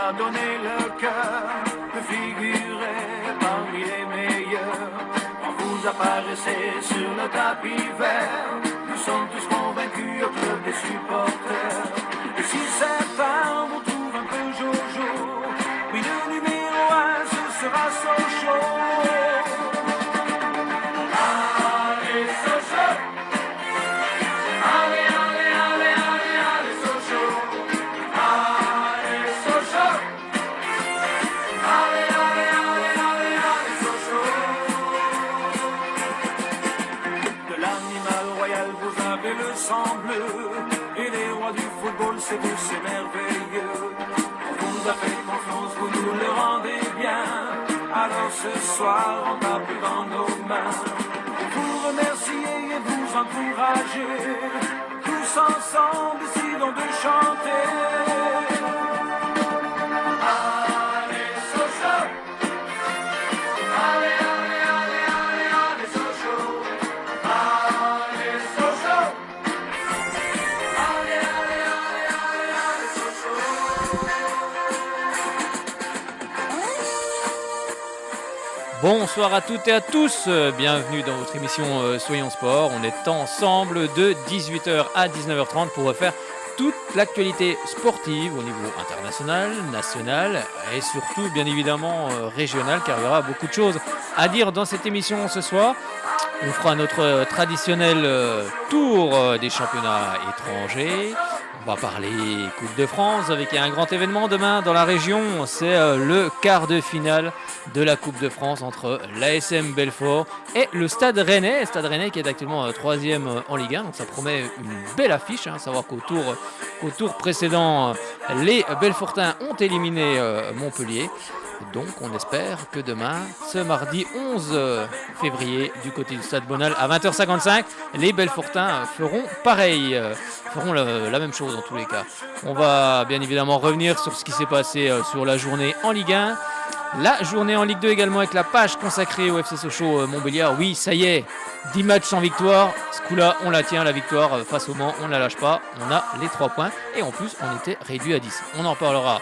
a donné le cœur de figurer parmi les meilleurs. Quand vous apparaissez sur le tapis vert, nous sommes tous convaincus au club des supporters. Et si certains vous trouvent un peu jojo, oui, le numéro 1, ce sera Sochaux. Allez, Sochaux! Allez, allez, allez, allez, allez, Sochaux! Allez, Sochaux! Allez, allez, allez, allez, allez, Sochaux! De l'animal royal, vous avez le sang bleu, et les rois du football, c'est vous, c'est merveilleux. On vous a fait confiance, vous nous le rendez bien. Alors ce soir, on tape dans nos mains. Vous remercier et vous encourager. Tous ensemble, décidons de chanter. Allez, Sochaux! Allez, allez, allez, allez, allez, Sochaux! Allez, Sochaux! Allez, allez, allez, allez, allez, Sochaux! Bonsoir à toutes et à tous, bienvenue dans votre émission Soyons Sport. On est ensemble de 18h à 19h30 pour refaire toute l'actualité sportive au niveau international, national et surtout bien évidemment régional, car il y aura beaucoup de choses à dire dans cette émission ce soir. On fera notre traditionnel tour des championnats étrangers. On va parler Coupe de France avec un grand événement demain dans la région. C'est le quart de finale de la Coupe de France entre l'ASM Belfort et le Stade Rennais. Stade Rennais qui est actuellement 3e en Ligue 1. Donc ça promet une belle affiche. Savoir qu'au tour précédent, les Belfortins ont éliminé Montpellier. Donc on espère que demain, ce mardi 11 février, du côté du Stade Bonal à 20h55, les Belfortins feront pareil, feront la même chose dans tous les cas. On va bien évidemment revenir sur ce qui s'est passé sur la journée en Ligue 1. La journée en Ligue 2 également avec la page consacrée au FC Sochaux Montbéliard. Oui, ça y est, 10 matchs sans victoire. Ce coup-là, on la tient, la victoire face au Mans, on ne la lâche pas. On a les 3 points et en plus, on était réduit à 10. On en parlera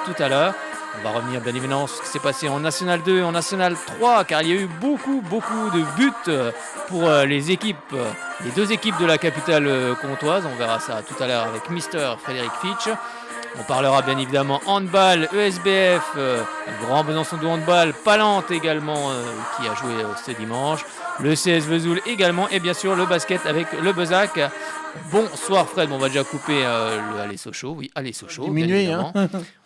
tout à l'heure. On va revenir bien évidemment sur ce qui s'est passé en National 2 et en National 3, car il y a eu beaucoup de buts pour les équipes, les deux équipes de la capitale comtoise. On verra ça tout à l'heure avec Mister Frédéric Fitch. On parlera bien évidemment handball, ESBF, Grand Besançon de handball, Palante également qui a joué ce dimanche, le CS Vesoul également et bien sûr le basket avec le Bezac. Bonsoir Fred, on va déjà couper le Allez Sochaux, oui Allez Sochaux. Diminuer,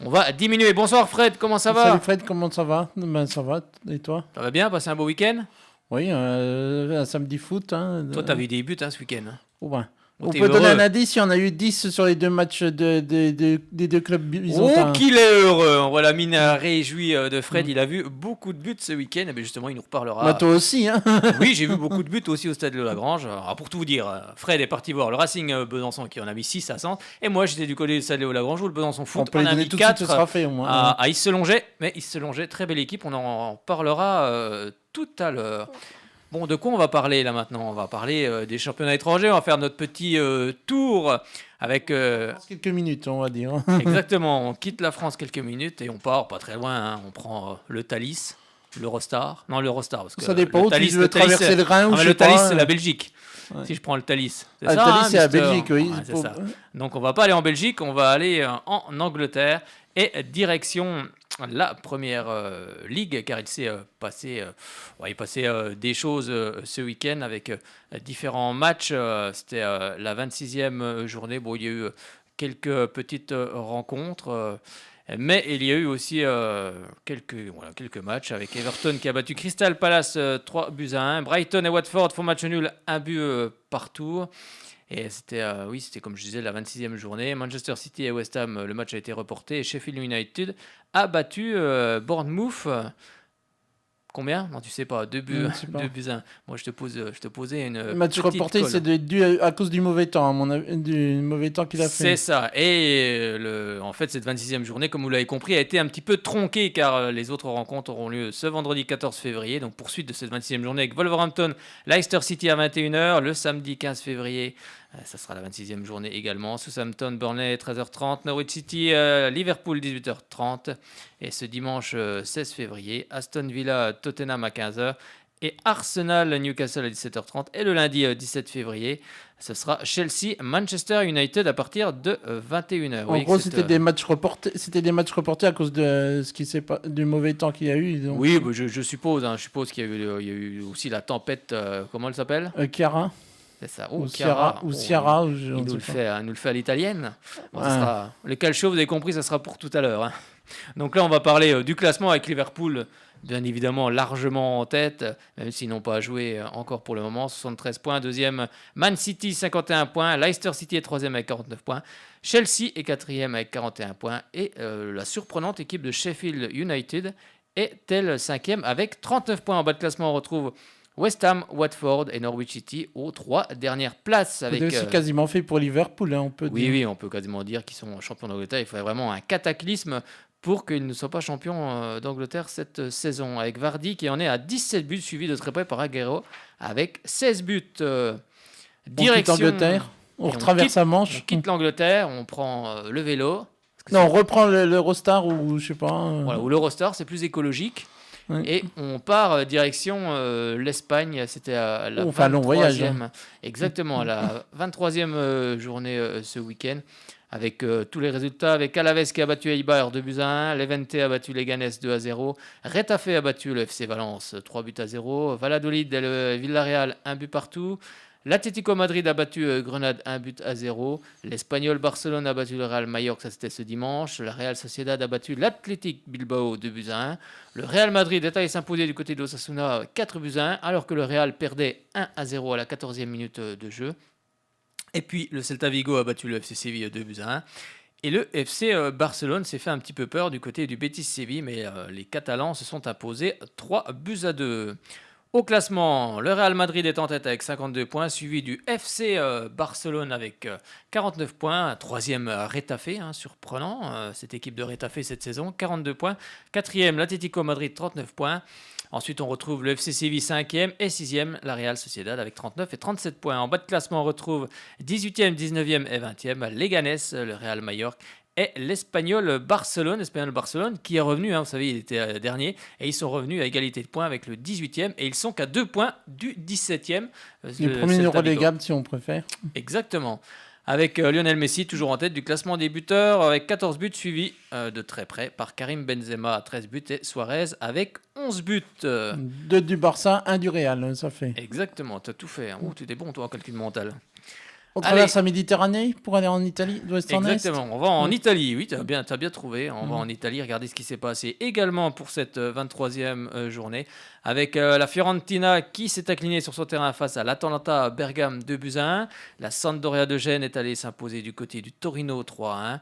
On va diminuer. Bonsoir Fred, comment ça va? Salut Fred, comment ça va? Ben, ça va, et toi? Ça va bien, passer un beau week-end? Oui, un samedi foot. Toi t'as vu des buts ce week-end. Oh, ben. Oh, On t'es peut donner heureux. un indice, il y en a eu 10 sur les deux matchs des deux clubs byzantins. Oh qu'il est heureux. On voit la mine réjouie de Fred, il a vu beaucoup de buts ce week-end, et bien justement il nous reparlera. Bah, toi aussi, hein. Oui, j'ai vu beaucoup de buts aussi au stade de Lagrange. Alors, pour tout vous dire, Fred est parti voir le Racing Besançon qui en a mis 6 à Centre, et moi j'étais du côté du stade de Lagrange où le Besançon Foot On peut en les a donner mis tout de suite, 4 ce sera fait au moins. à Isse-se-Longeait, mais Isse-se-Longeait, très belle équipe, on en parlera tout à l'heure. Bon, de quoi on va parler là maintenant? On va parler des championnats étrangers, on va faire notre petit tour avec... Quelques minutes, on va dire. Exactement, on quitte la France quelques minutes et on part pas très loin, on prend le Thalys, l'Eurostar. Non, l'Eurostar, parce que Ça dépend, le Thalys, tu veux traverser le Rhin ou je sais le Thalys, pas. c'est la Belgique. Ouais. Si je prends le Thalys, c'est Le ça, Thalys, c'est la Mister Belgique, oui. Ouais, c'est ça. Donc on va pas aller en Belgique, on va aller en Angleterre et direction la première ligue, car il s'est passé, des choses ce week-end avec différents matchs. C'était la 26e journée. Bon, il y a eu quelques petites rencontres. Mais il y a eu aussi quelques matchs avec Everton qui a battu Crystal Palace 3 buts à 1. Brighton et Watford font match nul, 1 but partout. Et c'était comme je disais la 26e journée. Manchester City et West Ham, le match a été reporté. Et Sheffield United a battu Bournemouth. Combien? Non, tu sais pas. 2 buts, 2 buts 1. Moi, je te posais une Le match petite reporté, colle. c'est dû à cause du mauvais temps, à mon avis, du mauvais temps qu'il a fait. C'est ça. Et en fait, cette 26e journée, comme vous l'avez compris, a été un petit peu tronquée car les autres rencontres auront lieu ce vendredi 14 février. Donc, poursuite de cette 26e journée avec Wolverhampton, Leicester City à 21h. Le samedi 15 février, Ça sera la 26e journée également. Southampton, Burnley, 13h30. Norwich City, Liverpool, 18h30. Et ce dimanche 16 février, Aston Villa, Tottenham à 15h. Et Arsenal, Newcastle à 17h30. Et le lundi 17 février, ce sera Chelsea, Manchester United à partir de 21h. En gros, c'était des matchs reportés à cause de ce qui du mauvais temps qu'il y a eu. Donc... Oui, bah, je suppose. Je suppose qu'il y a eu aussi la tempête. Comment elle s'appelle Chiara. C'est ça. Ou Ciara. Il nous le fait à l'italienne. Bon, le calcio, vous avez compris, ça sera pour tout à l'heure. Hein. Donc là, on va parler du classement avec Liverpool, bien évidemment, largement en tête, même s'ils n'ont pas joué encore pour le moment. 73 points. Deuxième, Man City, 51 points. Leicester City est troisième avec 49 points. Chelsea est quatrième avec 41 points. Et la surprenante équipe de Sheffield United est-elle cinquième avec 39 points. En bas de classement, on retrouve West Ham, Watford et Norwich City aux 3 dernières places. C'est quasiment fait pour Liverpool, hein, on peut dire. Oui, on peut quasiment dire qu'ils sont champions d'Angleterre. Il faudrait vraiment un cataclysme pour qu'ils ne soient pas champions d'Angleterre cette saison. Avec Vardy qui en est à 17 buts, suivi de très près par Aguero avec 16 buts. Direction l'Angleterre, on retraverse la Manche. On quitte l'Angleterre, on prend le vélo. Non, on reprend l'Eurostar ou je sais pas. Voilà, ou l'Eurostar, c'est plus écologique. Oui. Et on part direction l'Espagne, c'était à la 23e, long voyage, hein. Exactement, à la 23e journée ce week-end, avec tous les résultats, avec Alaves qui a battu Eibar 2-1, Levante a battu Leganés 2-0, Retafe a battu le FC Valence 3-0, Valladolid et le Villarreal 1 but partout, l'Atlético Madrid a battu Grenade 1-0. L'Espagnol Barcelone a battu le Real Mallorca, ça c'était ce dimanche. La Real Sociedad a battu l'Athletic Bilbao 2-1. Le Real Madrid est allé s'imposer du côté de l'Osasuna 4-1, alors que le Real perdait 1-0 à la 14e minute de jeu. Et puis le Celta Vigo a battu le FC Séville 2-1. Et le FC Barcelone s'est fait un petit peu peur du côté du Betis Séville, mais les Catalans se sont imposés 3-2. Au classement, le Real Madrid est en tête avec 52 points, suivi du FC Barcelone avec 49 points. Troisième, Retafe, surprenant, cette équipe de Retafe cette saison, 42 points. Quatrième, l'Atlético Madrid, 39 points. Ensuite, on retrouve le FC Séville, 5e et 6e, la Real Sociedad avec 39 et 37 points. En bas de classement, on retrouve 18e, 19e et 20e, Leganés, le Real Mallorca. Et l'Espagnol Barcelone qui est revenu, vous savez, il était dernier, et ils sont revenus à égalité de points avec le 18e, et ils sont qu'à 2 points du 17e. Le premier relégable, si on préfère. Exactement. Avec Lionel Messi toujours en tête du classement des buteurs, avec 14 buts, suivi de très près par Karim Benzema à 13 buts, et Suarez avec 11 buts. 2 du Barça, 1 du Real, ça fait. Exactement, tu as tout fait. Tu es bon, toi, en calcul mental. On traverse la Méditerranée pour aller en Italie, d'ouest en est. Exactement, on va en Italie, oui, tu as bien trouvé. On va en Italie, regardez ce qui s'est passé également pour cette 23e journée, avec la Fiorentina qui s'est inclinée sur son terrain face à l'Atalanta Bergame 2-1. La Sampdoria de Gênes est allée s'imposer du côté du Torino 3-1.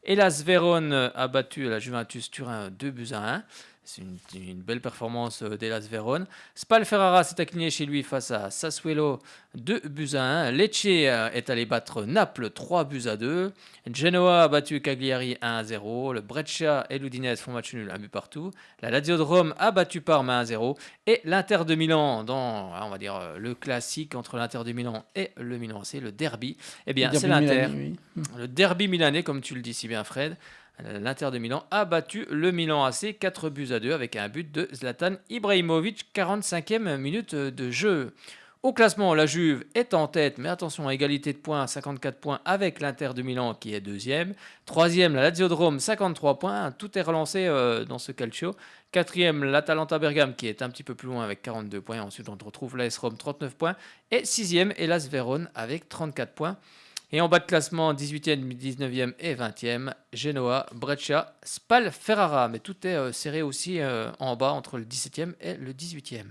Et la Vérone a battu la Juventus Turin 2-1. C'est une belle performance d'Hellas Vérone. Spal Ferrara s'est incliné chez lui face à Sassuolo 2-1. Lecce est allé battre Naples 3-2. Genoa a battu Cagliari 1-0. Le Brescia et l'Udinese font match nul, 1 but partout. La Lazio de Rome a battu Parme 1-0. Et l'Inter de Milan, dans on va dire le classique entre l'Inter de Milan et le Milan AC, le derby. Eh bien, c'est l'Inter. Milanais, oui. Le derby milanais, comme tu le dis si bien, Fred. L'Inter de Milan a battu le Milan AC 4-2 avec un but de Zlatan Ibrahimovic, 45e minute de jeu. Au classement, la Juve est en tête, mais attention, à égalité de points, 54 points avec l'Inter de Milan qui est deuxième. Troisième, la Lazio de Rome, 53 points. Tout est relancé dans ce calcio. Quatrième, l'Atalanta Bergame qui est un petit peu plus loin avec 42 points. Ensuite, on retrouve l'AS Rome, 39 points. Et sixième, Hellas Vérone avec 34 points. Et en bas de classement, 18e, 19e et 20e, Genoa, Brescia, Spal Ferrara. Mais tout est serré aussi en bas entre le 17e et le 18e.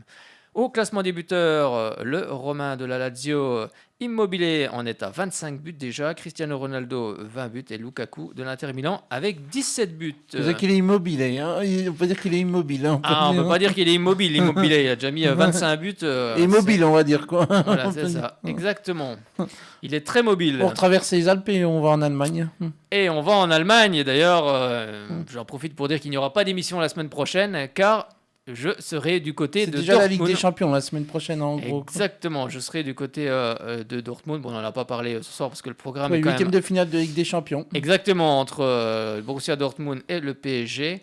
Au classement des buteurs, le Romain de la Lazio, Immobile en est à 25 buts déjà, Cristiano Ronaldo 20 buts et Lukaku de l'Inter Milan avec 17 buts. On peut dire qu'il est immobile, hein. On peut dire qu'il est immobile. Hein. On ne peut pas dire qu'il est immobile, il a déjà mis 25 buts. Immobile, on va dire quoi. Voilà, c'est ça, exactement. Il est très mobile. On traverse les Alpes et on va en Allemagne. Et on va en Allemagne, d'ailleurs, j'en profite pour dire qu'il n'y aura pas d'émission la semaine prochaine, car je serai du côté C'est de déjà la Ligue Dortmund. des Champions la semaine prochaine, en gros. Exactement, je serai du côté de Dortmund. Bon, on n'en a pas parlé ce soir parce que le programme Ouais, est quand huitième même de finale de Ligue des Champions. exactement entre le Borussia Dortmund et le PSG.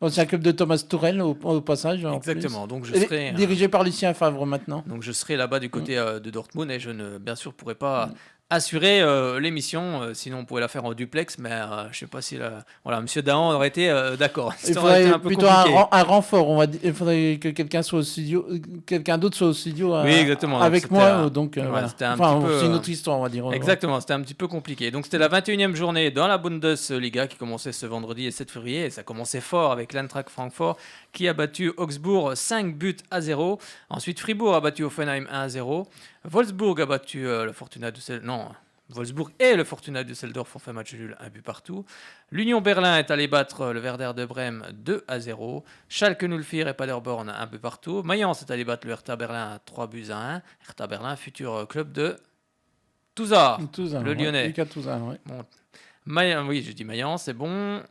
Ancien club de Thomas Tuchel au passage. En Exactement, donc je plus. serai... Dirigé par Lucien Favre maintenant. Donc je serai là-bas du côté de Dortmund et je ne, bien sûr, pourrai pas assurer l'émission. Sinon, on pourrait la faire en duplex, mais je ne sais pas si voilà, Monsieur Dahan aurait été d'accord. Il Ça aurait été faudrait un peu plutôt compliqué. un renfort. Il faudrait que quelqu'un soit au studio, quelqu'un d'autre soit au studio Oui, exactement. Donc, avec c'était moi. Donc ouais, voilà. c'était un Enfin, petit peu, c'est une autre histoire, on va dire. Exactement, c'était un petit peu compliqué. Donc c'était la 21e journée dans la Bundesliga qui commençait ce vendredi et 7 février. Et ça commençait fort avec l'Eintracht Francfort qui a battu Augsbourg 5-0. Ensuite, Fribourg a battu Hoffenheim 1-0. Wolfsburg a battu le Fortuna Düsseldorf. Non, Wolfsburg et le Fortuna Düsseldorf ont fait match nul, un but partout. L'Union Berlin est allé battre le Werder de Brême 2-0. Schalke 04 et Paderborn un peu partout. Mayence est allé battre le Hertha Berlin 3-1. Hertha Berlin, futur club de Touzard, le Lyonnais. Lucas Touzard, ouais. Bon. Oui, j'ai dit Mayence, c'est bon.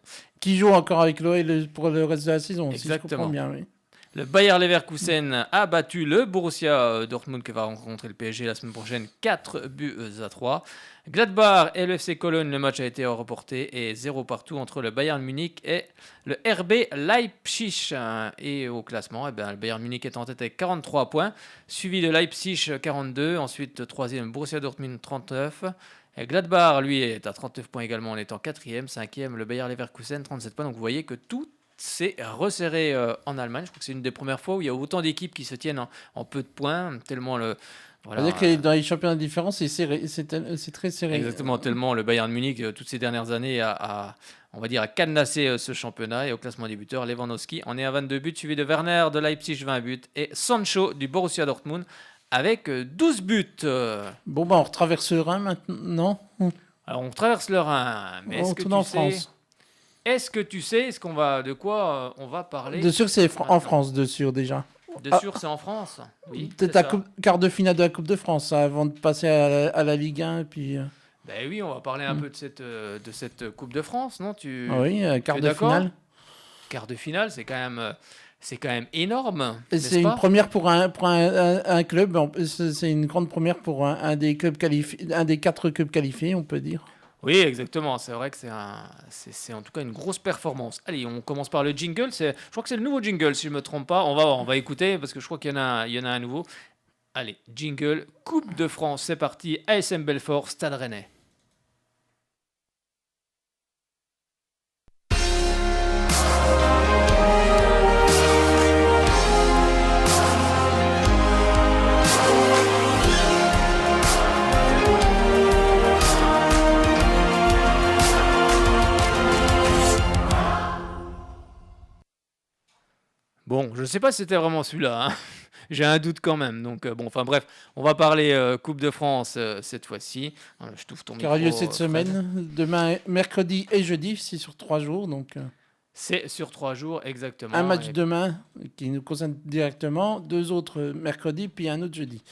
Qui joue encore avec l'OL pour le reste de la saison, si je Exactement. comprends bien. Oui. Le Bayer Leverkusen a battu le Borussia Dortmund qui va rencontrer le PSG la semaine prochaine 4-3. Gladbach et le FC Cologne, le match a été reporté et 0 partout entre le Bayern Munich et le RB Leipzig. Et au classement, le Bayern Munich est en tête avec 43 points, suivi de Leipzig 42, ensuite troisième Borussia Dortmund 39. Et Gladbach, lui, est à 39 points également en étant quatrième, cinquième le Bayer Leverkusen 37 points. Donc vous voyez que tout s'est resserré en Allemagne. Je crois que c'est une des premières fois où il y a autant d'équipes qui se tiennent en peu de points, tellement le... Voilà, C'est-à-dire que dans les championnats différents, c'est serré, c'est très serré. Exactement, tellement le Bayern Munich, toutes ces dernières années, on va dire, a cadenassé ce championnat. Et au classement des buteurs, Lewandowski en est à 22 buts, suivi de Werner de Leipzig, 20 buts, et Sancho du Borussia Dortmund avec 12 buts. Bon, on retraverse le Rhin maintenant. Alors, on traverse le Rhin, mais On tourne en France. De quoi on va parler? De sûr, c'est en France, de sûr, déjà. De sûr, c'est en France. Oui, Peut-être c'est ça. quart de finale de la Coupe de France, ça, avant de passer à la Ligue 1. Et puis, Ben oui, on va parler un peu de cette Coupe de France, non? oui, quart es de d'accord? finale. Quart de finale, c'est quand même énorme. Et n'est-ce c'est une pas? première pour un club. C'est une grande première pour un des clubs qualifiés, un des 4 clubs qualifiés, on peut dire. Oui, exactement. C'est vrai que c'est en tout cas une grosse performance. Allez, on commence par le jingle. Je crois que c'est le nouveau jingle, si je ne me trompe pas. On va écouter parce que je crois qu'il y en a un nouveau. Allez, jingle, Coupe de France, c'est parti. ASM Belfort, Stade Rennais. Bon, je ne sais pas si c'était vraiment celui-là, hein. J'ai un doute quand même. Donc, bref, on va parler Coupe de France cette fois-ci. Je t'ouvre ton Qui aura micro, lieu cette Fred. semaine, demain, mercredi et jeudi, c'est sur 3 jours. Donc, C'est sur 3 jours, exactement. un match Et- demain qui nous concerne directement, 2 autres mercredi, puis un autre jeudi.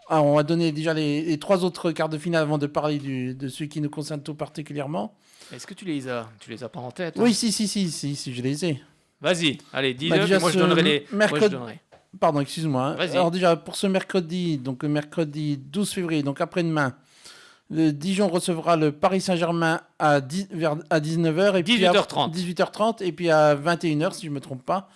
Alors, on va donner déjà les 3 autres quarts de finale avant de parler de celui qui nous concerne tout particulièrement. Est-ce que tu les as pas en tête, hein? Oui, si, je les ai. Vas-y, allez, dis-le, Bah, déjà, puis moi je ce donnerai les... Moi, je mercredi- donnerai. Pardon, excuse-moi. Hein. Vas-y. Alors déjà, pour ce mercredi, donc le mercredi 12 février, donc après-demain, le Dijon recevra le Paris Saint-Germain à 19h. Et 18h30. 18h30 et puis à 21h, si je ne me trompe pas.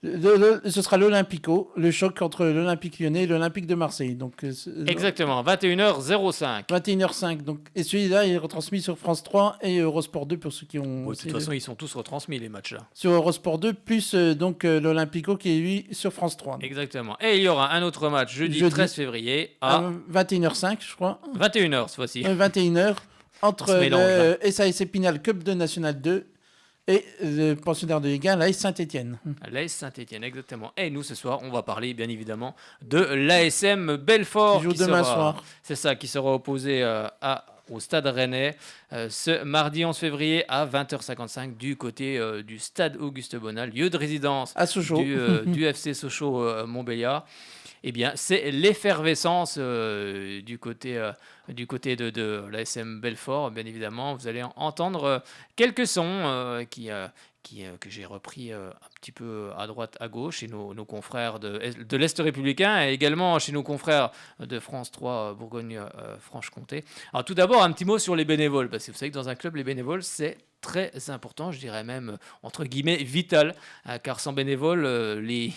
Ce sera l'Olympico, le choc entre l'Olympique lyonnais et l'Olympique de Marseille. Donc, Exactement, 21h05. 21h05. Donc, et celui-là, il est retransmis sur France 3 et Eurosport 2 pour ceux qui ont... Bon, de toute façon, ils sont tous retransmis, les matchs là. Sur Eurosport 2, plus l'Olympico qui est lui sur France 3. Exactement. Et il y aura un autre match jeudi. 13 février à 21h05, je crois. 21h cette fois-ci. 21h entre On se mélange, le SAS Épinal Cup de National 2 et le pensionnaire de Ligue 1, l'AS Saint-Etienne. L'AS Saint-Etienne, exactement. Et nous, ce soir, on va parler, bien évidemment, de l'ASM Belfort. Qui joue demain soir. C'est ça, qui sera opposé au Stade Rennais ce mardi 11 février à 20h55 du côté du Stade Auguste Bonnat, lieu de résidence À Sochaux. du FC Sochaux Montbéliard. Eh bien, c'est l'effervescence du côté de l'ASM Belfort, bien évidemment. Vous allez entendre quelques sons qui que j'ai repris un petit peu à droite, à gauche, chez nos confrères de l'Est républicain et également chez nos confrères de France 3 Bourgogne-Franche-Comté. Alors tout d'abord, un petit mot sur les bénévoles, parce que vous savez que dans un club, les bénévoles, c'est très important, je dirais même, entre guillemets, vital, car sans bénévoles, les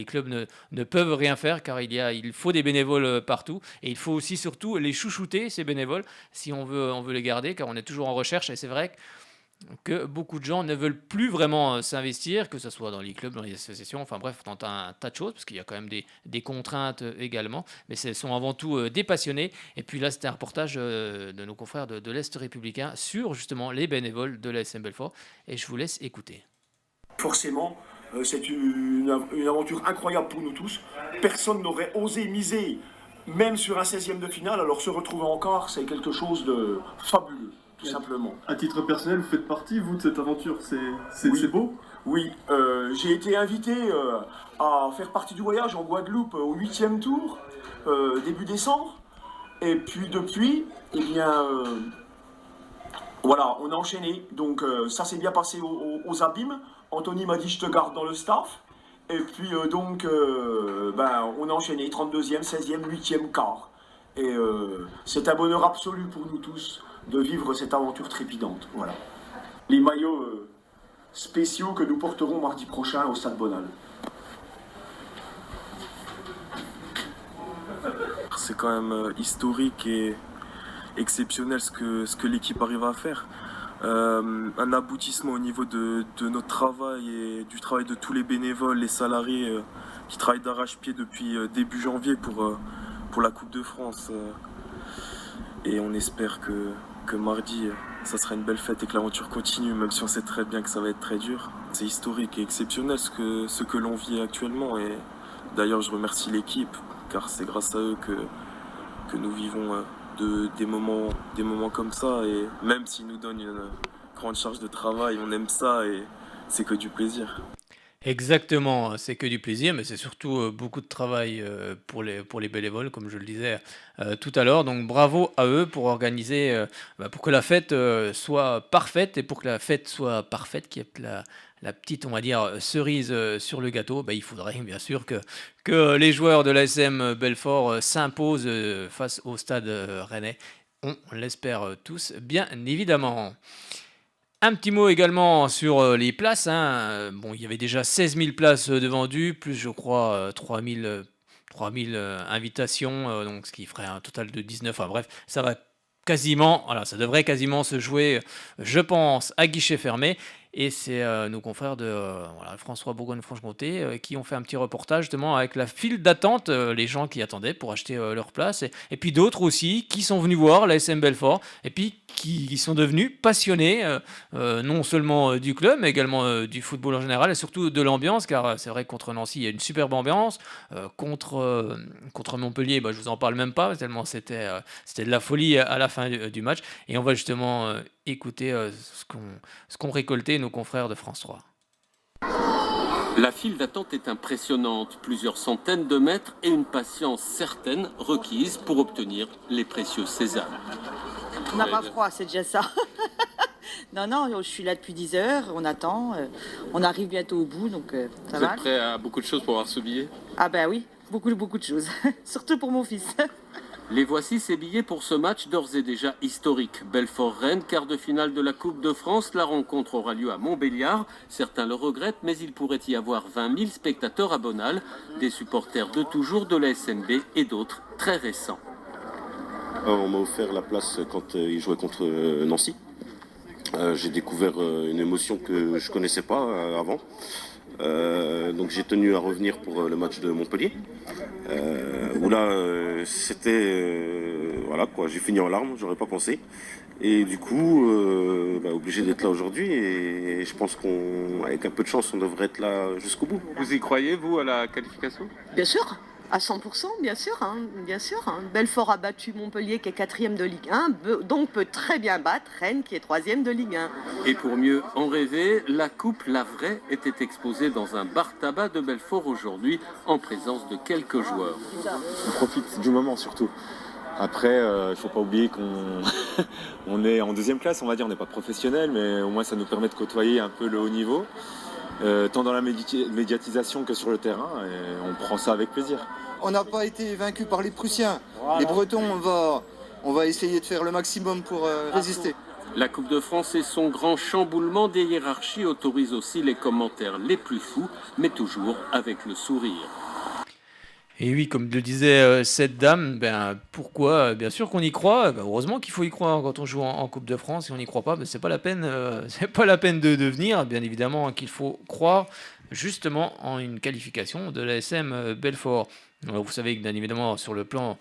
clubs ne peuvent rien faire, car il faut des bénévoles partout, et il faut aussi surtout les chouchouter, ces bénévoles, si on veut les garder, car on est toujours en recherche, et c'est vrai que beaucoup de gens ne veulent plus vraiment s'investir, que ce soit dans les clubs, dans les associations, enfin bref, dans un tas de choses, parce qu'il y a quand même des contraintes également, mais ce sont avant tout des passionnés. Et puis là, c'était un reportage de nos confrères de l'Est républicain sur justement les bénévoles de l'ASM Belfort, et je vous laisse écouter. Forcément, c'est une aventure incroyable pour nous tous. Personne n'aurait osé miser, même sur un 16e de finale, alors se retrouver en quart, c'est quelque chose de fabuleux. Tout simplement. À titre personnel, vous faites partie, vous, de cette aventure, c'est beau? Oui, j'ai été invité à faire partie du voyage en Guadeloupe au 8e tour, début décembre. Et puis depuis, eh bien, voilà, on a enchaîné. Donc ça s'est bien passé aux abîmes. Anthony m'a dit, je te garde dans le staff. Et puis on a enchaîné 32e, 16e, 8e quart. Et c'est un bonheur absolu pour nous tous de vivre cette aventure trépidante. Voilà. Les maillots spéciaux que nous porterons mardi prochain au Stade Bonal. C'est quand même historique et exceptionnel ce que l'équipe arrive à faire. Un aboutissement au niveau de notre travail et du travail de tous les bénévoles, les salariés qui travaillent d'arrache-pied depuis début janvier pour la Coupe de France. Et on espère que mardi, ça sera une belle fête et que l'aventure continue, même si on sait très bien que ça va être très dur. C'est historique et exceptionnel ce que l'on vit actuellement. Et d'ailleurs, je remercie l'équipe, car c'est grâce à eux que nous vivons des moments comme ça. Et même s'ils nous donnent une grande charge de travail, on aime ça et c'est que du plaisir. Exactement, c'est que du plaisir, mais c'est surtout beaucoup de travail pour les bénévoles, comme je le disais tout à l'heure. Donc bravo à eux pour organiser, pour que la fête soit parfaite, et pour que la fête soit parfaite, qu'il y ait la petite, on va dire, cerise sur le gâteau, il faudrait bien sûr que les joueurs de l'ASM Belfort s'imposent face au stade rennais. On l'espère tous, bien évidemment. Un petit mot également sur les places. Bon, il y avait déjà 16 000 places de vendues, plus je crois 3 000 invitations, donc ce qui ferait un total de 19. Enfin bref, ça devrait quasiment se jouer, je pense, à guichet fermé. Et c'est nos confrères de François Bourgogne-Franche-Comté qui ont fait un petit reportage justement avec la file d'attente, les gens qui attendaient pour acheter leur place, et puis d'autres aussi qui sont venus voir l'ASM Belfort, et puis qui sont devenus passionnés non seulement du club, mais également du football en général, et surtout de l'ambiance, car c'est vrai que contre Nancy, il y a une superbe ambiance. Contre Montpellier, je vous en parle même pas, tellement c'était de la folie à la fin du match. Et on va justement écouter ce qu'ont récolté nos confrères de France 3. La file d'attente est impressionnante, plusieurs centaines de mètres et une patience certaine requise pour obtenir les précieux sésames. On n'a pas froid, c'est déjà ça. Non, je suis là depuis 10 heures, on attend, on arrive bientôt au bout, donc ça va. Vous êtes prêt à beaucoup de choses pour avoir ce billet? Ah ben oui, beaucoup de choses, surtout pour mon fils. Les voici, ces billets pour ce match d'ores et déjà historique. Belfort-Rennes, quart de finale de la Coupe de France. La rencontre aura lieu à Montbéliard. Certains le regrettent, mais il pourrait y avoir 20 000 spectateurs à Bonal. Des supporters de toujours de la SNB et d'autres très récents. On m'a offert la place quand ils jouaient contre Nancy. J'ai découvert une émotion que je connaissais pas avant. Donc j'ai tenu à revenir pour le match de Montpellier. Où là, c'était... voilà quoi, j'ai fini en larmes, j'aurais pas pensé. Et du coup, obligé d'être là aujourd'hui. Et je pense qu'avec un peu de chance, on devrait être là jusqu'au bout. Vous y croyez, vous, à la qualification? Bien sûr, à 100%, bien sûr. Belfort a battu Montpellier qui est 4e de Ligue 1, donc peut très bien battre Rennes qui est 3e de Ligue 1. Et pour mieux en rêver, la coupe, la vraie, était exposée dans un bar-tabac de Belfort aujourd'hui, en présence de quelques joueurs. On profite du moment surtout. Après, il ne faut pas oublier qu'on on est en deuxième classe, on va dire, on n'est pas professionnel, mais au moins ça nous permet de côtoyer un peu le haut niveau, tant dans la médiatisation que sur le terrain, et on prend ça avec plaisir. On n'a pas été vaincu par les Prussiens. Voilà. Les Bretons, on va essayer de faire le maximum pour résister. La Coupe de France et son grand chamboulement des hiérarchies autorisent aussi les commentaires les plus fous, mais toujours avec le sourire. Et oui, comme le disait cette dame, pourquoi? Bien sûr qu'on y croit. Heureusement qu'il faut y croire quand on joue en Coupe de France. Si on n'y croit pas, c'est pas la peine. C'est pas la peine de venir. Bien évidemment qu'il faut croire justement en une qualification de l'ASM Belfort. Alors vous savez que bien évidemment sur le plan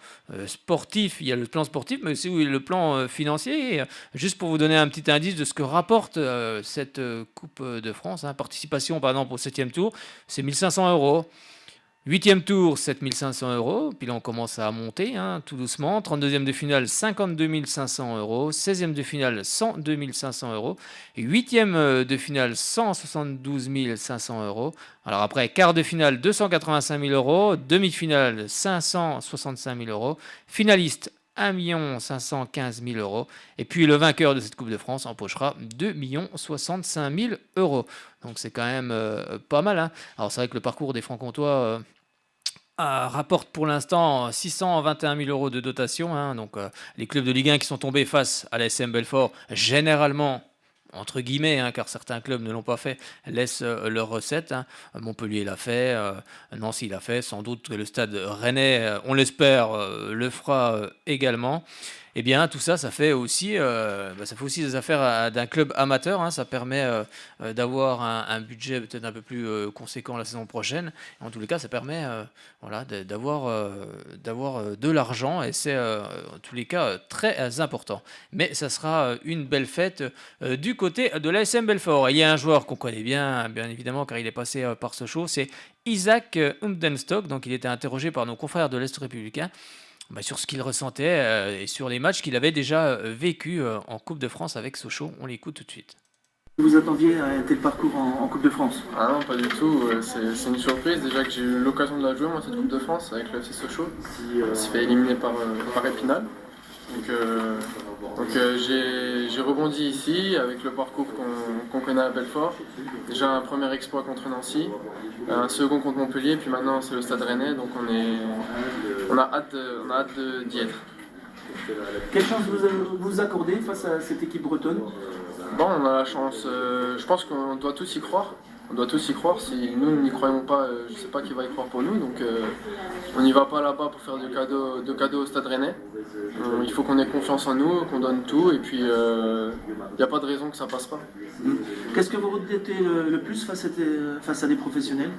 sportif, il y a le plan sportif, mais aussi le plan financier. Et, juste pour vous donner un petit indice de ce que rapporte cette Coupe de France, participation par exemple au 7e tour, c'est 1 500 €. 8e tour, 7 500 €. Puis là, on commence à monter tout doucement. 32e de finale, 52 500 €. 16e de finale, 102 500 €. Et 8e de finale, 172 500 €. Alors après, quart de finale, 285 000 €. Demi-finale, 565 000 €. Finaliste, 1 515 000 €. Et puis le vainqueur de cette Coupe de France empochera 2 65 000 €. Donc c'est quand même pas mal. Alors c'est vrai que le parcours des Franc-Comtois rapporte pour l'instant 621 000 € de dotation. Donc les clubs de Ligue 1 qui sont tombés face à l'ASM Belfort, généralement, entre guillemets, car certains clubs ne l'ont pas fait, laissent leurs recettes. Montpellier l'a fait, Nancy l'a fait, sans doute que le Stade Rennais, on l'espère, le fera également. Eh bien, tout ça, ça fait aussi des affaires d'un club amateur. Ça permet d'avoir un budget peut-être un peu plus conséquent la saison prochaine. En tous les cas, ça permet d'avoir de l'argent et c'est en tous les cas très important. Mais ça sera une belle fête du côté de l'ASM Belfort. Il y a un joueur qu'on connaît bien évidemment, car il est passé par Sochaux, c'est Isaac Umdenstock. Donc, il était interrogé par nos confrères de l'Est républicain sur ce qu'il ressentait et sur les matchs qu'il avait déjà vécu en Coupe de France avec Sochaux. On l'écoute tout de suite. Vous attendiez à un tel parcours en Coupe de France? Ah non, pas du tout. C'est une surprise. Déjà que j'ai eu l'occasion de la jouer, moi, cette Coupe de France, avec le FC Sochaux. On s'est fait éliminer par Épinal. Donc j'ai rebondi ici avec le parcours qu'on connaît à Belfort. Déjà un premier exploit contre Nancy, un second contre Montpellier, puis maintenant c'est le Stade Rennais, donc on a hâte d'y être. Quelle chance vous accordez face à cette équipe bretonne? Bon, on a la chance, je pense qu'on doit tous y croire. On doit tous y croire. Si nous n'y croyons pas, je ne sais pas qui va y croire pour nous. Donc on n'y va pas là-bas pour faire de cadeaux au Stade Rennais. Il faut qu'on ait confiance en nous, qu'on donne tout. Et puis il n'y a pas de raison que ça passe pas. Qu'est-ce que vous regrettez le plus face à des professionnels?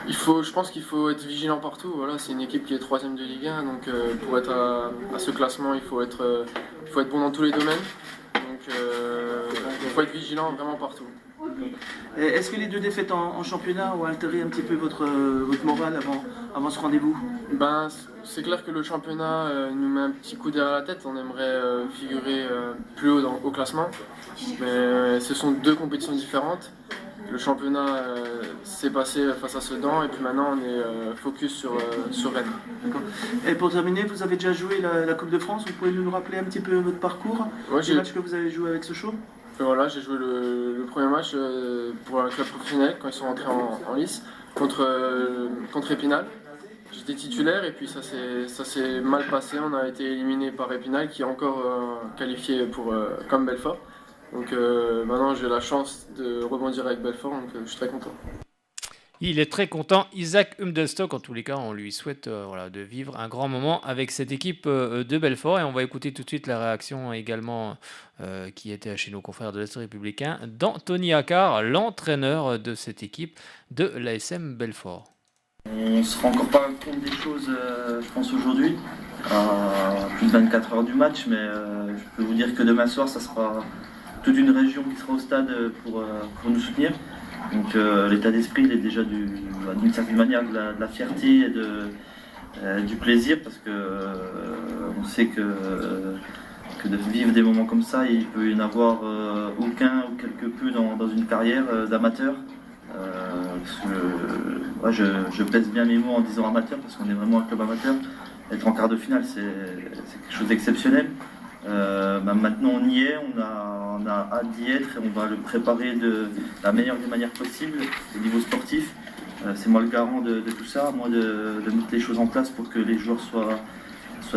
Je pense qu'il faut être vigilant partout. Voilà, c'est une équipe qui est 3e de Ligue 1. Donc pour être à ce classement, il faut être bon dans tous les domaines. Donc il faut être vigilant vraiment partout. Est-ce que les 2 défaites en championnat ont altéré un petit peu votre morale avant ce rendez-vous? C'est clair que le championnat nous met un petit coup derrière la tête. On aimerait figurer plus haut au classement. Mais ce sont 2 compétitions différentes. Le championnat s'est passé face à Sedan et puis maintenant on est focus sur Rennes. D'accord. Et pour terminer, vous avez déjà joué la Coupe de France. Vous pouvez nous rappeler un petit peu votre parcours? Les matchs que vous avez joué avec Sochaux? Voilà, j'ai joué le premier match pour un club professionnel quand ils sont rentrés en lice contre Épinal. J'étais titulaire et puis ça s'est mal passé. On a été éliminé par Épinal qui est encore qualifié comme Belfort. Donc maintenant j'ai la chance de rebondir avec Belfort, donc je suis très content. Il est très content, Isaac Umdelstock. En tous les cas, on lui souhaite de vivre un grand moment avec cette équipe de Belfort. Et on va écouter tout de suite la réaction également qui était chez nos confrères de l'Est républicain d'Anthony Accard, l'entraîneur de cette équipe de l'ASM Belfort. On ne se rend encore pas compte des choses, je pense, aujourd'hui, à plus de 24 heures du match, mais je peux vous dire que demain soir, ça sera toute une région qui sera au stade pour nous soutenir. Donc l'état d'esprit il est déjà d'une certaine manière de la fierté et du plaisir, parce que on sait que de vivre des moments comme ça, il peut y en avoir aucun ou quelque peu dans une carrière d'amateur. Je pèse bien mes mots en disant amateur, parce qu'on est vraiment un club amateur. être en quart de finale, c'est quelque chose d'exceptionnel. Maintenant, on y est, on a hâte d'y être et on va le préparer de la meilleure des manières possibles au niveau sportif. C'est moi le garant de tout ça, moi de mettre les choses en place pour que les joueurs soient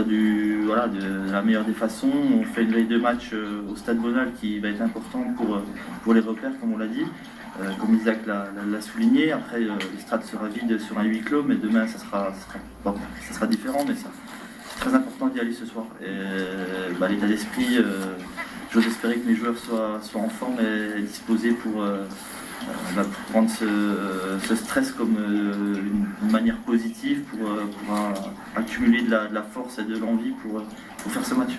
de la meilleure des façons. On fait une veille de match au Stade Bonal qui va être important pour les repères, comme on l'a dit. Comme Isaac l'a souligné, après le stade sera vide sur un huis clos, mais demain ça sera différent, mais ça c'est très important d'y aller ce soir. Et l'état d'esprit, j'ose espérer que mes joueurs soient en forme et disposés pour prendre ce stress comme une manière positive pour accumuler de la force et de l'envie pour faire ce match.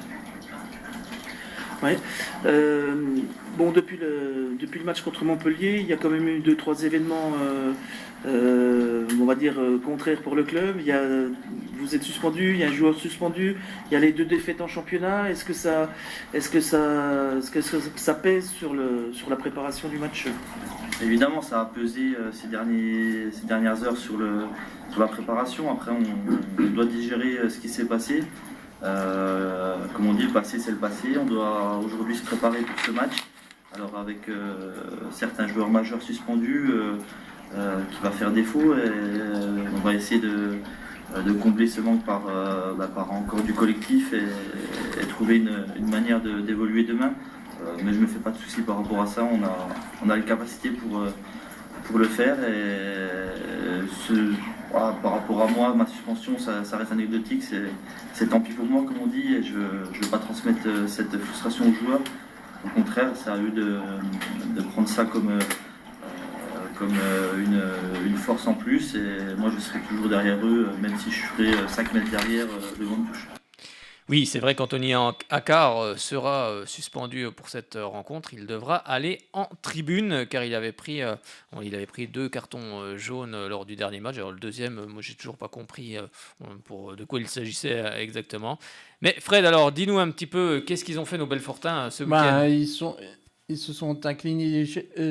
Ouais. Bon, depuis le match contre Montpellier, il y a quand même eu 2-3 événements, on va dire, contraires pour le club. Vous êtes suspendu, il y a un joueur suspendu, il y a les 2 défaites en championnat. Est-ce que ça pèse sur la préparation du match? Évidemment, ça a pesé ces dernières heures sur la préparation. Après, on doit digérer ce qui s'est passé. Comme on dit, le passé c'est le passé. On doit aujourd'hui se préparer pour ce match. Alors avec certains joueurs majeurs suspendus qui va faire défaut, et on va essayer de combler ce manque par encore du collectif et trouver une manière d'évoluer demain. Mais je ne me fais pas de soucis par rapport à ça. On a les capacités pour le faire. Par rapport à moi, ma suspension, ça reste anecdotique. C'est tant pis pour moi, comme on dit, et je ne veux pas transmettre cette frustration aux joueurs. Au contraire, c'est à eux de prendre ça comme une force en plus. Et moi, je serai toujours derrière eux, même si je serai 5 mètres derrière devant une touche. Oui, c'est vrai qu'Anthony Accard sera suspendu pour cette rencontre. Il devra aller en tribune car il avait pris 2 cartons jaunes lors du dernier match. Alors le deuxième, moi j'ai toujours pas compris de quoi il s'agissait exactement. Mais Fred, alors dis-nous un petit peu qu'est-ce qu'ils ont fait nos Belfortins ce week-end. Ils se sont inclinés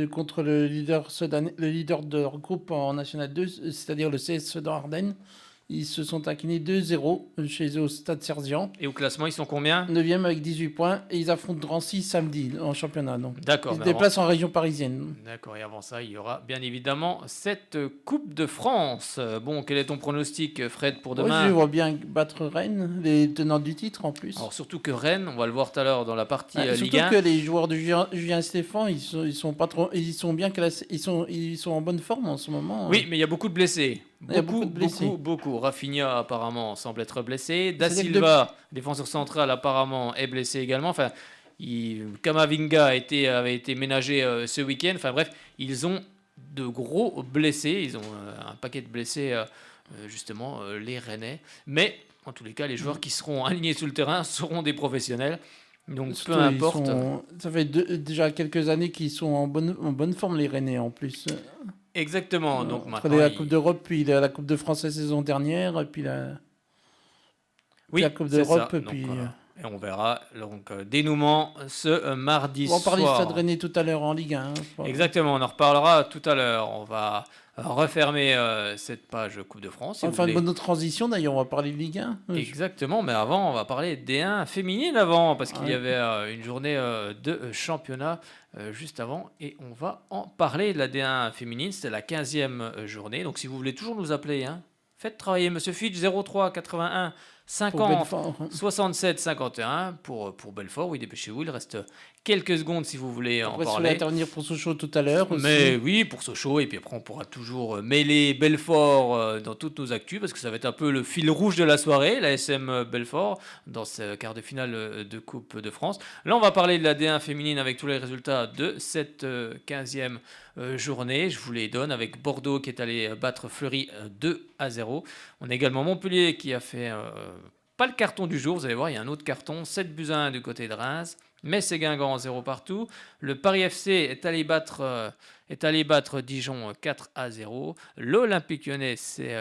contre le leader de leur groupe en National 2, c'est-à-dire le CS Sedan Ardennes. Ils se sont inclinés 2-0 chez eux au Stade Serzian. Et au classement, ils sont combien ? 9e avec 18 points. Et ils affrontent Drancy samedi en championnat. Donc. D'accord. Ils se déplacent en région parisienne. D'accord. Et avant ça, il y aura bien évidemment cette Coupe de France. Bon, quel est ton pronostic, Fred, pour demain ? Je vois bien battre Rennes, les tenants du titre en plus. Alors surtout que Rennes, on va le voir tout à l'heure dans la partie Ligue 1. Surtout que les joueurs de Julien Stéphan, ils sont bien classés, ils sont en bonne forme en ce moment. Oui, mais il y a beaucoup de blessés. Beaucoup. Rafinha apparemment semble être blessé. Da Silva, défenseur central, apparemment est blessé également. Enfin, Kamavinga avait été ménagé ce week-end. Enfin bref, ils ont de gros blessés. Ils ont un paquet de blessés, justement, les Rennais. Mais en tous les cas, les joueurs qui seront alignés sur le terrain seront des professionnels. Donc peu importe. Ça fait déjà quelques années qu'ils sont en bonne forme, les Rennais en plus. Exactement. Donc maintenant, la Coupe d'Europe, puis la Coupe de France la saison dernière, et puis la Coupe d'Europe. Et on verra donc dénouement ce mardi soir. On parlait du Stade Rennais tout à l'heure en Ligue 1. Exactement, on en reparlera tout à l'heure. On va refermer cette page Coupe de France. On va faire une bonne transition d'ailleurs, on va parler de Ligue 1. Exactement, mais avant, on va parler D1 féminine avant, parce qu'il y avait une journée de championnat juste avant, et on va en parler de la D1 féminine. C'était la 15e journée, donc si vous voulez toujours nous appeler, faites travailler Monsieur Fitch 03 81 50 67 51 pour Belfort. Oui, dépêchez-vous, il reste quelques secondes si vous voulez en parler. On va intervenir pour Sochaux tout à l'heure aussi. Mais oui, pour Sochaux, et puis après on pourra toujours mêler Belfort dans toutes nos actus, parce que ça va être un peu le fil rouge de la soirée, la SM Belfort, dans ce quart de finale de Coupe de France. Là, on va parler de la D1 féminine avec tous les résultats de cette 15e journée. Je vous les donne avec Bordeaux qui est allé battre Fleury 2-0. On a également Montpellier qui a fait pas le carton du jour, vous allez voir, il y a un autre carton, 7-1 du côté de Reims. Metz et Guingamp 0 partout. Le Paris FC est allé battre Dijon 4-0. L'Olympique Lyonnais, c'est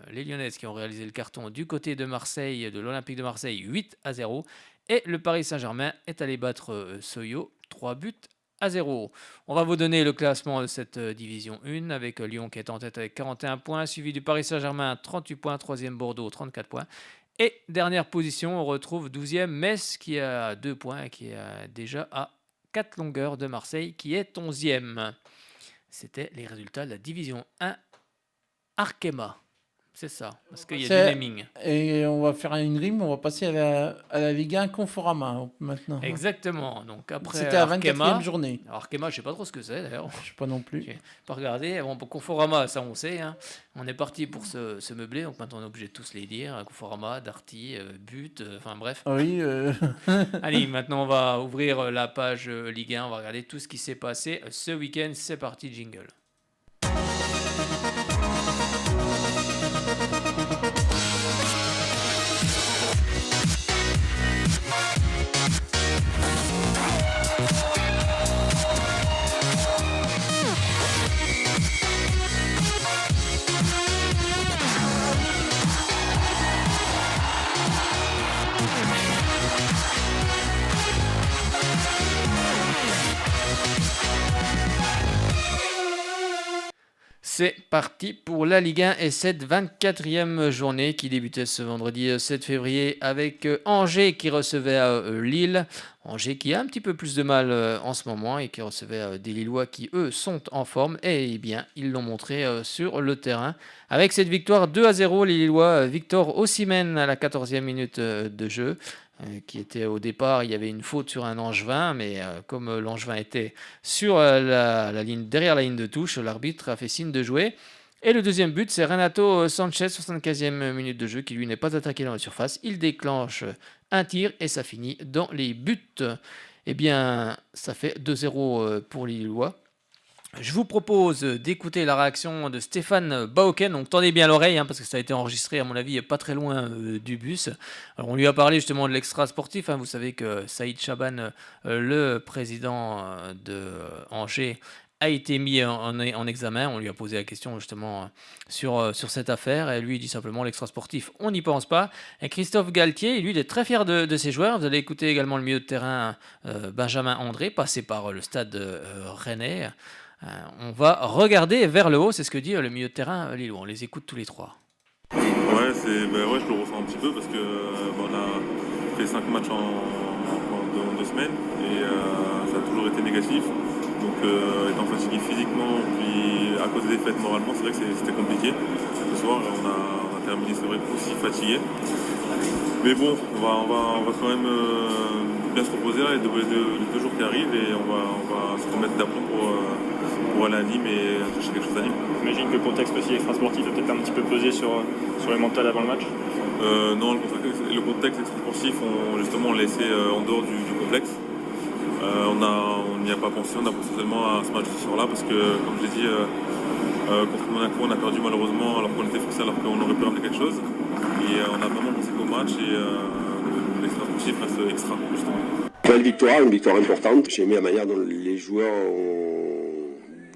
les Lyonnaises qui ont réalisé le carton du côté de Marseille, de l'Olympique de Marseille 8-0. Et le Paris Saint-Germain est allé battre Soyo 3-0. On va vous donner le classement de cette division 1 avec Lyon qui est en tête avec 41 points, suivi du Paris Saint-Germain 38 points, 3e Bordeaux 34 points. Et dernière position, on retrouve 12e Metz qui a 2 points, qui est déjà à 4 longueurs de Marseille, qui est 11e. C'était les résultats de la division 1 Arkema. C'est ça, parce qu'il y a du naming. Et on va faire une rime, on va passer à la Ligue 1 Conforama maintenant. Exactement. Donc après c'était la Arkema, 24e journée. Alors Arkema, je sais pas trop ce que c'est d'ailleurs. Je sais pas non plus. J'ai pas regardé. Bon, Conforama, ça on sait. Hein. On est parti pour se meubler, donc maintenant on est obligé de tous les dire. Conforama, Darty, But, enfin bref. Oui. Allez, maintenant on va ouvrir la page Ligue 1, on va regarder tout ce qui s'est passé ce week-end. C'est parti, jingle. C'est parti pour la Ligue 1 et cette 24e journée qui débutait ce vendredi 7 février avec Angers qui recevait Lille. Angers qui a un petit peu plus de mal en ce moment et qui recevait des Lillois qui, eux, sont en forme. Et bien, ils l'ont montré sur le terrain. Avec cette victoire 2-0, les Lillois, Victor Osimhen à la 14e minute de jeu. Qui était au départ, il y avait une faute sur un Angevin, mais comme l'Angevin était sur la ligne, derrière la ligne de touche, l'arbitre a fait signe de jouer. Et le deuxième but, c'est Renato Sanchez, 75e minute de jeu, qui lui n'est pas attaqué dans la surface. Il déclenche un tir et ça finit dans les buts. Eh bien, ça fait 2-0 pour les Lillois. Je vous propose d'écouter la réaction de Stéphane Bauken, donc tendez bien l'oreille parce que ça a été enregistré à mon avis pas très loin du bus. Alors on lui a parlé justement de l'extra sportif, vous savez que Saïd Chaban, le président de Angers, a été mis en examen. On lui a posé la question justement sur cette affaire et lui il dit simplement l'extra sportif, on n'y pense pas. Et Christophe Galtier, lui il est très fier de ses joueurs. Vous allez écouter également le milieu de terrain Benjamin André, passé par le stade rennais. On va regarder vers le haut, c'est ce que dit le milieu de terrain lillois. On les écoute tous les trois. Ouais, je le ressens un petit peu parce que on a fait 5 matchs en 2 semaines et ça a toujours été négatif. Donc étant fatigué physiquement, puis à cause des défaites moralement, c'est vrai que c'était compliqué. Ce soir, on a terminé, c'est vrai, aussi fatigué. Mais bon, on va quand même bien se reposer là, les 2 jours qui arrivent et on va se remettre d'aplomb pour aller à Nîmes et chercher quelque chose à Nîmes. J'imagine que le contexte aussi extra-sportif a peut-être un petit peu pesé sur les mentales avant le match. Non, le contexte extra-sportif, on l'a laissé en dehors du complexe. On n'y a pas pensé, on a pensé seulement à ce match ce soir-là parce que, comme je l'ai dit, contre Monaco, on a perdu malheureusement alors qu'on était forcé, alors qu'on aurait pu ramener quelque chose. Et on a vraiment pensé qu'au match et l'extra-sportif reste extra, justement. Une victoire importante. J'ai aimé la manière dont les joueurs ont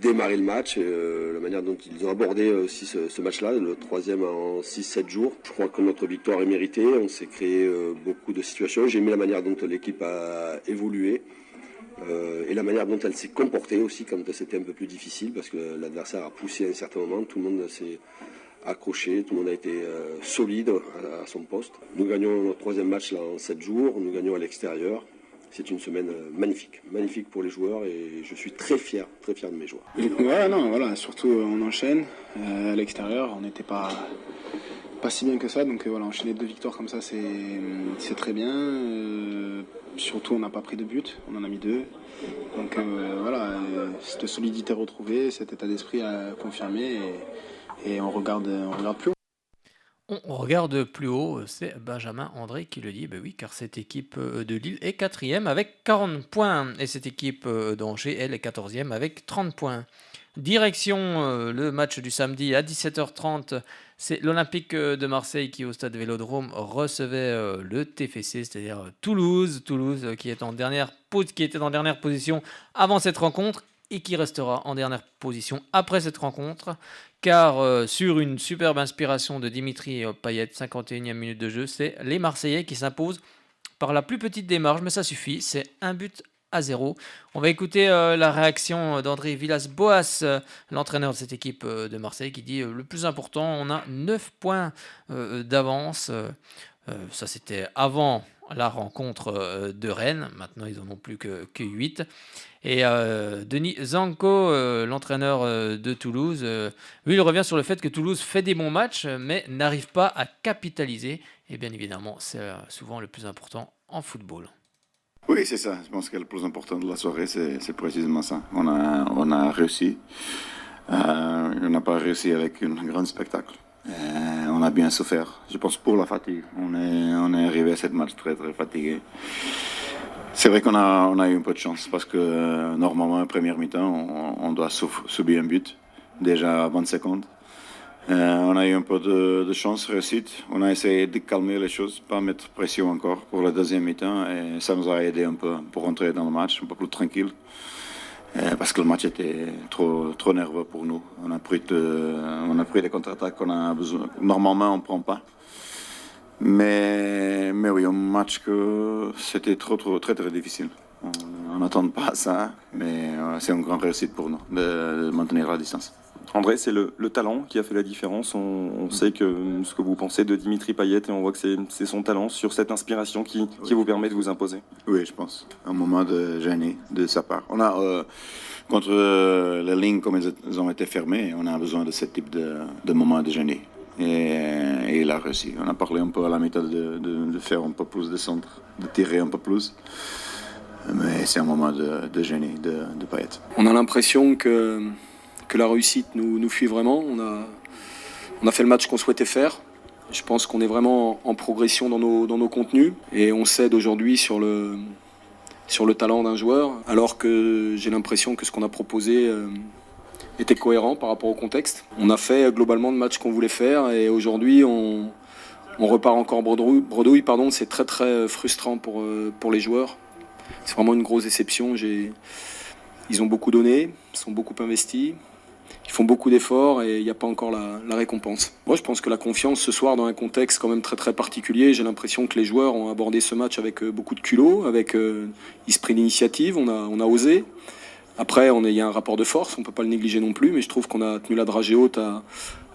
démarré le match, la manière dont ils ont abordé aussi ce match-là, le 3e en 6-7 jours. Je crois que notre victoire est méritée, on s'est créé beaucoup de situations. J'ai aimé la manière dont l'équipe a évolué et la manière dont elle s'est comportée aussi quand c'était un peu plus difficile parce que l'adversaire a poussé à un certain moment, tout le monde s'est accroché, tout le monde a été solide à son poste. Nous gagnons notre 3e match là, en 7 jours, nous gagnons à l'extérieur. C'est une semaine magnifique pour les joueurs et je suis très fier de mes joueurs. Surtout on enchaîne à l'extérieur, on n'était pas si bien que ça, donc enchaîner 2 victoires comme ça c'est très bien. Surtout on n'a pas pris de but, on en a mis 2. Donc cette solidité retrouvée, cet état d'esprit à confirmer et on regarde plus haut. On regarde plus haut, c'est Benjamin André qui le dit, oui, car cette équipe de Lille est 4e avec 40 points, et cette équipe d'Angers, elle, est 14e avec 30 points. Direction le match du samedi à 17h30, c'est l'Olympique de Marseille qui, au stade Vélodrome, recevait le TFC, c'est-à-dire Toulouse qui était en dernière position avant cette rencontre, et qui restera en dernière position après cette rencontre, car sur une superbe inspiration de Dimitri Payet, 51e minute de jeu, c'est les Marseillais qui s'imposent par la plus petite des marges, mais ça suffit, c'est 1-0. On va écouter la réaction d'André Villas-Boas, l'entraîneur de cette équipe de Marseille, qui dit le plus important, on a 9 points d'avance Ça, c'était avant la rencontre de Rennes. Maintenant, ils n'en ont plus que 8. Et Denis Zanko, l'entraîneur de Toulouse, lui, il revient sur le fait que Toulouse fait des bons matchs, mais n'arrive pas à capitaliser. Et bien évidemment, c'est souvent le plus important en football. Oui, c'est ça. Je pense que le plus important de la soirée, c'est précisément ça. On a réussi. On n'a pas réussi avec un grand spectacle. On a bien souffert, je pense, pour la fatigue. On est arrivé à ce match très, très fatigué. C'est vrai qu'on a eu un peu de chance parce que normalement, en première mi-temps, on doit subir un but, déjà à 20 secondes. On a eu un peu de chance, réussite. On a essayé de calmer les choses, pas mettre pression encore pour la deuxième mi-temps. Et ça nous a aidé un peu pour rentrer dans le match, un peu plus tranquille. Parce que le match était trop nerveux pour nous. On a pris des contre-attaques qu'on a besoin. Normalement, on ne prend pas. Mais oui, un match que c'était très très difficile. On n'attend pas à ça, mais c'est une grande réussite pour nous de maintenir la distance. André, c'est le talent qui a fait la différence. On sait ce que vous pensez de Dimitri Payet et on voit que c'est son talent sur cette inspiration qui vous permet de vous imposer. Oui, je pense. Un moment de génie de sa part. On a, contre les lignes comme elles ont été fermées, on a besoin de ce type de moment de génie. Et il a réussi. On a parlé un peu à la méthode de faire un peu plus de centre, de tirer un peu plus. Mais c'est un moment de génie de Payet. On a l'impression que la réussite nous fuit vraiment. On a fait le match qu'on souhaitait faire. Je pense qu'on est vraiment en progression dans nos contenus. Et on cède aujourd'hui sur le talent d'un joueur, alors que j'ai l'impression que ce qu'on a proposé était cohérent par rapport au contexte. On a fait globalement le match qu'on voulait faire et aujourd'hui on repart encore bredouille. C'est très très frustrant pour les joueurs. C'est vraiment une grosse déception. Ils ont beaucoup donné, ils sont beaucoup investis. Ils font beaucoup d'efforts et il n'y a pas encore la récompense. Moi, je pense que la confiance ce soir, dans un contexte quand même très très particulier, j'ai l'impression que les joueurs ont abordé ce match avec beaucoup de culot, avec esprit d'initiative, on a osé. Après, il y a un rapport de force, on ne peut pas le négliger non plus, mais je trouve qu'on a tenu la dragée haute à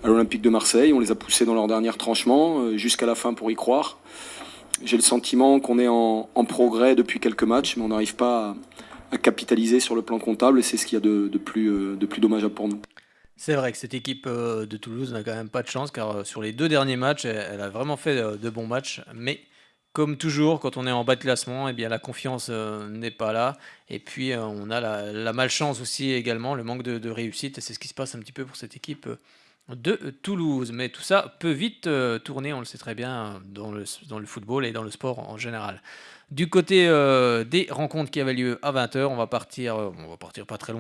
l'Olympique de Marseille. On les a poussés dans leur dernier tranchement, jusqu'à la fin pour y croire. J'ai le sentiment qu'on est en progrès depuis quelques matchs, mais on n'arrive pas à capitaliser sur le plan comptable et c'est ce qu'il y a de plus dommageable pour nous. C'est vrai que cette équipe de Toulouse n'a quand même pas de chance car sur les 2 derniers matchs, elle a vraiment fait de bons matchs. Mais comme toujours, quand on est en bas de classement, eh bien, la confiance n'est pas là. Et puis on a la malchance aussi également, le manque de réussite. Et c'est ce qui se passe un petit peu pour cette équipe de Toulouse. Mais tout ça peut vite tourner, on le sait très bien, dans le football et dans le sport en général. Du côté des rencontres qui avaient lieu à 20h, on va partir pas très loin